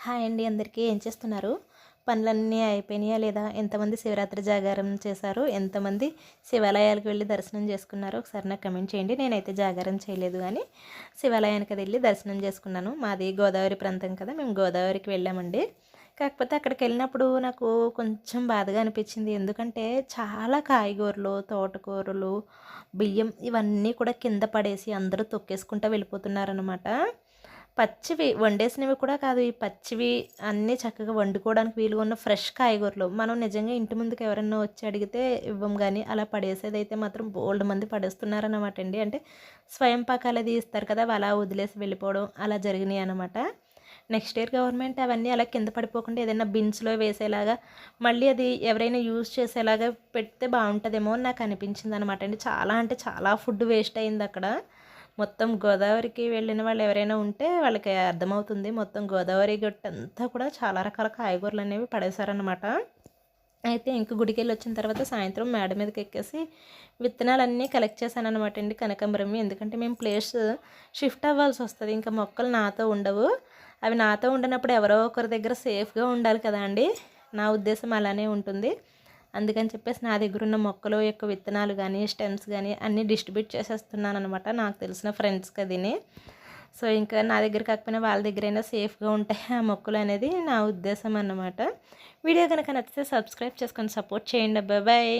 Hi అండి అందరికీ. ఏం చేస్తున్నారు? పనులన్నీ అయిపోయినాయా లేదా? ఎంతమంది శివరాత్రి జాగారం చేశారు? ఎంతమంది శివాలయాలకు వెళ్ళి దర్శనం చేసుకున్నారో ఒకసారి నాకు కమెంట్ చేయండి. నేనైతే జాగారం చేయలేదు కానీ శివాలయానికి అది వెళ్ళి దర్శనం చేసుకున్నాను. మాది గోదావరి ప్రాంతం కదా, మేము గోదావరికి వెళ్ళామండి. కాకపోతే అక్కడికి వెళ్ళినప్పుడు నాకు కొంచెం బాధగా అనిపించింది. ఎందుకంటే చాలా కాయగూరలు, తోటకూరలు, బియ్యం ఇవన్నీ కూడా కింద పడేసి అందరూ తొక్కేసుకుంటూ వెళ్ళిపోతున్నారనమాట. పచ్చివి వండేసినవి కూడా కాదు, ఈ పచ్చివి అన్నీ చక్కగా వండుకోవడానికి వీలుగా ఉన్న ఫ్రెష్ కాయగూరలు మనం నిజంగా ఇంటి ముందుకు ఎవరన్నా వచ్చి అడిగితే ఇవ్వం, కానీ అలా పడేసేదైతే మాత్రం బోల్డ్ మంది పడేస్తున్నారన్నమాట అండి. అంటే స్వయం పాకాలు అది ఇస్తారు కదా, అలా వదిలేసి వెళ్ళిపోవడం అలా జరిగినాయి అనమాట. నెక్స్ట్ ఇయర్ గవర్నమెంట్ అవన్నీ అలా కింద పడిపోకుండా ఏదైనా బిన్స్లో వేసేలాగా మళ్ళీ అది ఎవరైనా యూజ్ చేసేలాగా పెడితే బాగుంటుందేమో అని నాకు అనిపించింది అనమాట అండి. చాలా అంటే చాలా ఫుడ్ వేస్ట్ అయింది అక్కడ. మొత్తం గోదావరికి వెళ్ళిన వాళ్ళు ఎవరైనా ఉంటే వాళ్ళకి అర్థమవుతుంది. మొత్తం గోదావరి గట్టంతా కూడా చాలా రకాల కాయగూరలు అనేవి పడేశారనమాట. అయితే ఇంక గుడికి వెళ్ళి వచ్చిన తర్వాత సాయంత్రం మేడ మీదకి ఎక్కేసి విత్తనాలన్నీ కలెక్ట్ చేశాను అనమాట అండి, కనకాంబరం. ఎందుకంటే మేము ప్లేస్ షిఫ్ట్ అవ్వాల్సి వస్తుంది, ఇంకా మొక్కలు నాతో ఉండవు. అవి నాతో ఉండనప్పుడు ఎవరో ఒకరి దగ్గర సేఫ్గా ఉండాలి కదా అండి. నా ఉద్దేశం అలానే ఉంటుంది. అందుకని చెప్పేసి నా దగ్గర ఉన్న మొక్కలు యొక్క విత్తనాలు కానీ స్టెమ్స్ కానీ అన్నీ డిస్ట్రిబ్యూట్ చేసేస్తున్నాను అనమాట నాకు తెలిసిన ఫ్రెండ్స్కి అదిని. సో ఇంకా నా దగ్గర కాకపోయినా వాళ్ళ దగ్గరైనా సేఫ్గా ఉంటాయి ఆ మొక్కలు అనేది నా ఉద్దేశం అన్నమాట. వీడియో కనుక నచ్చితే సబ్స్క్రైబ్ చేసుకొని సపోర్ట్ చేయండి. బాయ్.